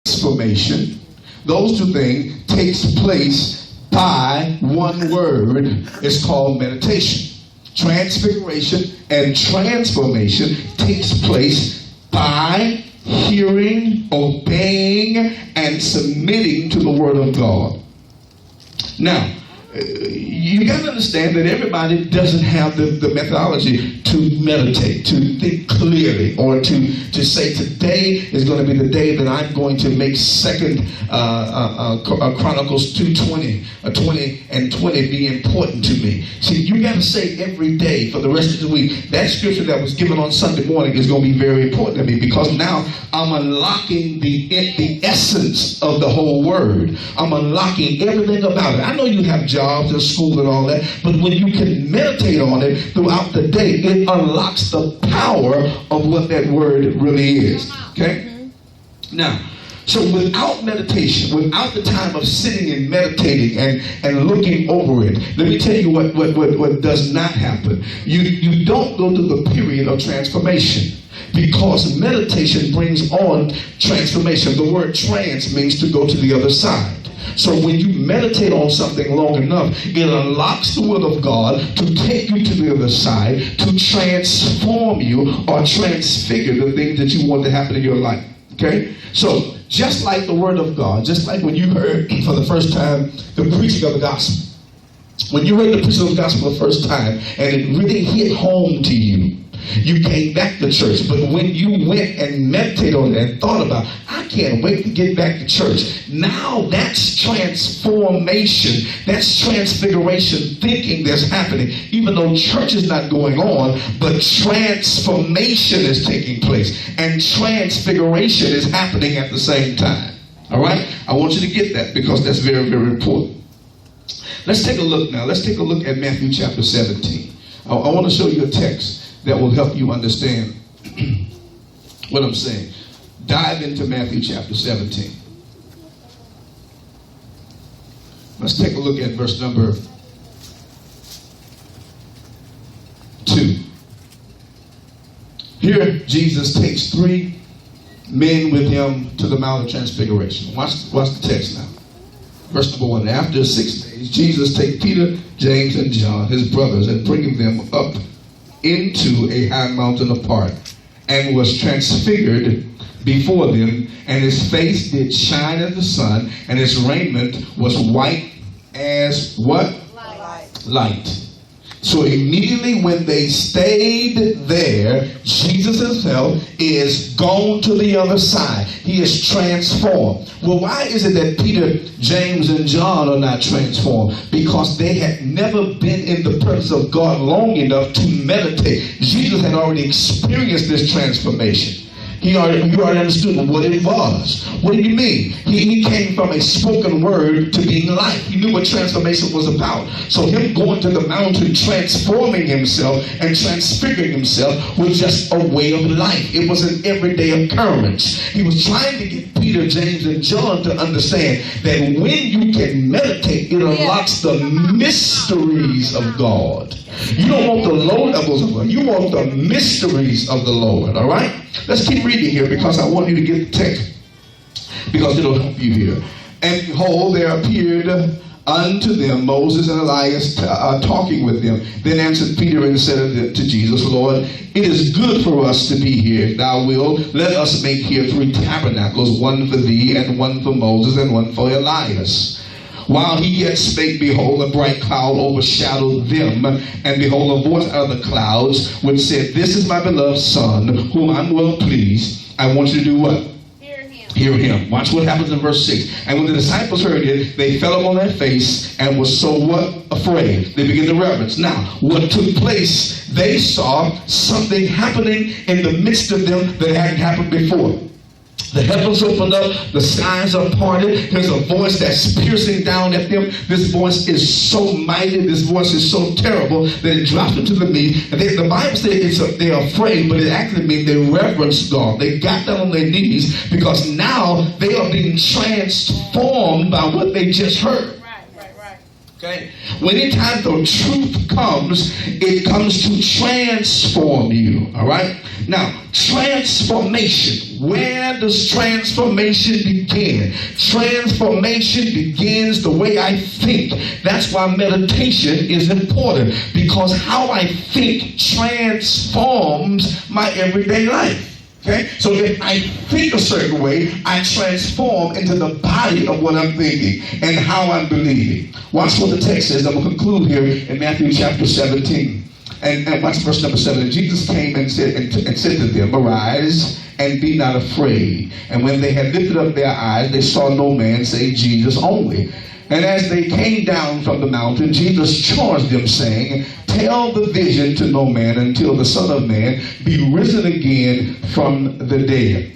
transformation, those two things takes place by one word. It's called meditation. Transfiguration and transformation takes place by hearing, obeying, and submitting to the Word of God. Now, you got to understand that everybody doesn't have the methodology to meditate, to think clearly, or to say today is going to be the day that I'm going to make Second Chronicles 2:20, 20 and 20 be important to me. See, you got to say every day for the rest of the week, that scripture that was given on Sunday morning is going to be very important to me, because now I'm unlocking the essence of the whole word. I'm unlocking everything about it. I know you have jobs and school and all that, but when you can meditate on it throughout the day, it unlocks the power of what that word really is. Okay? Now, so without meditation, without the time of sitting and meditating and looking over it, let me tell you what does not happen. You don't go through the period of transformation, because meditation brings on transformation. The word trans means to go to the other side. So when you meditate on something long enough, it unlocks the will of God to take you to the other side, to transform you or transfigure the things that you want to happen in your life. Okay? So just like the Word of God, just like when you heard for the first time the preaching of the gospel, when you heard the preaching of the gospel the first time and it really hit home to you, you came back to church. But when you went and meditated on it and thought about, I can't wait to get back to church, now that's transformation, that's transfiguration thinking that's happening. Even though church is not going on, but transformation is taking place, and transfiguration is happening at the same time. All right? I want you to get that, because that's very, very important. Let's take a look now. Let's take a look at Matthew chapter 17. I want to show you a text that will help you understand what I'm saying. Dive into Matthew chapter 17. Let's take a look at verse number 2. Here, Jesus takes 3 men with him to the Mount of Transfiguration. Watch the text now. Verse number 1. After 6 days, Jesus takes Peter, James, and John, his brothers, and bringing them up into a high mountain apart, and was transfigured before them, and his face did shine as the sun, and his raiment was white as what? Light. So immediately when they stayed there, Jesus himself is gone to the other side. He is transformed. Well, why is it that Peter, James, and John are not transformed? Because they had never been in the presence of God long enough to meditate. Jesus had already experienced this transformation. You already understood what it was. What do you mean? He came from a spoken word to being life. He knew what transformation was about. So him going to the mountain, transforming himself and transfiguring himself was just a way of life. It was an everyday occurrence. He was trying to get Peter, James, and John to understand that when you can meditate, it unlocks the mysteries of God. You don't want the low levels of God. You want the mysteries of the Lord. All right? Let's keep reading here, because I want you to get the text, because it'll help you here. And behold, there appeared unto them Moses and Elias talking with them. Then answered Peter and said to Jesus, Lord, it is good for us to be here. If thou wilt, let us make here 3 tabernacles, one for thee, and one for Moses, and one for Elias. While he yet spake, behold, a bright cloud overshadowed them, and behold, a voice out of the clouds which said, This is my beloved Son, whom I'm well pleased. I want you to do what? Hear him. Watch what happens in verse 6. And when the disciples heard it, they fell on their face and were so what? Afraid. They began to reverence. Now, what took place, they saw something happening in the midst of them that hadn't happened before. The heavens opened up, the skies are parted. There's a voice that's piercing down at them. This voice is so mighty, this voice is so terrible that it drops them to the knee. And the Bible says they're afraid, but it actually means they reverence God. They got down on their knees, because now they are being transformed by what they just heard. Right. Okay? When anytime the truth comes, it comes to transform you. All right? Now, transformation. Where does transformation begin? Transformation begins the way I think. That's why meditation is important, because how I think transforms my everyday life. Okay? So if I think a certain way, I transform into the body of what I'm thinking and how I'm believing. Watch what the text says. I'm going to conclude here in Matthew chapter 17. And watch verse number 7. And Jesus came and said to them, "Arise and be not afraid." And when they had lifted up their eyes, they saw no man save Jesus only. And as they came down from the mountain, Jesus charged them, saying, "Tell the vision to no man until the Son of Man be risen again from the dead."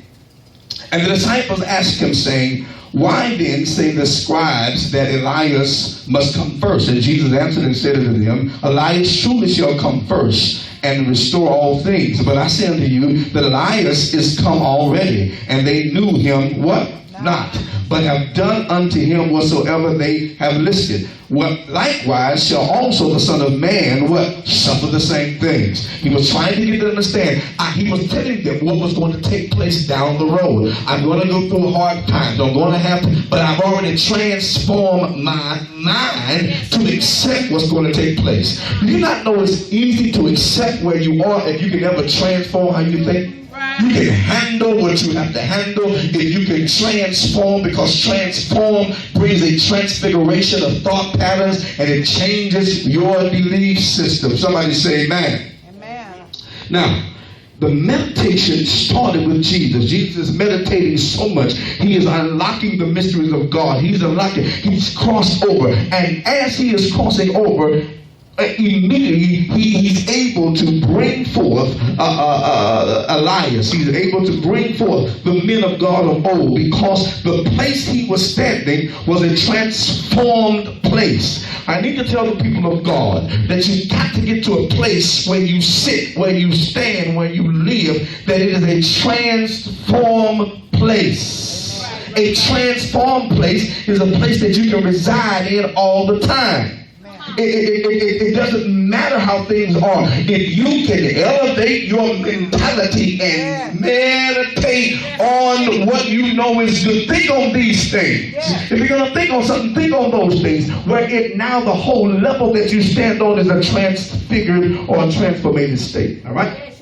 And the disciples asked him, saying, "Why then say the scribes that Elias must come first?" And Jesus answered and said unto them, "Elias surely shall come first and restore all things. But I say unto you that Elias is come already, and they knew him what? Not, but have done unto him whatsoever they have listed. What likewise shall also the Son of Man what? Suffer the same things." He was trying to get them to understand. He was telling them what was going to take place down the road. I'm going to go through hard times. I'm going to have to, but I've already transformed my mind to accept what's going to take place. Do you not know it's easy to accept where you are if you can ever transform how you think? You can handle what you have to handle if you can transform, because transform brings a transfiguration of thought patterns and it changes your belief system. Somebody say amen. Amen. Now, the meditation started with Jesus. Jesus is meditating so much. He is unlocking the mysteries of God. He's crossed over. And as he is crossing over, immediately he's able to bring forth Elias. He's able to bring forth the men of God of old, because the place he was standing was a transformed place. I need to tell the people of God that you've got to get to a place where you sit, where you stand, where you live, that it is a transformed place. A transformed place is a place that you can reside in all the time. It doesn't matter how things are. If you can elevate your mentality and meditate on what you know is good, think on these things. If you're going to think on something, think on those things, where it now the whole level that you stand on is a transfigured or a transformated state. All right?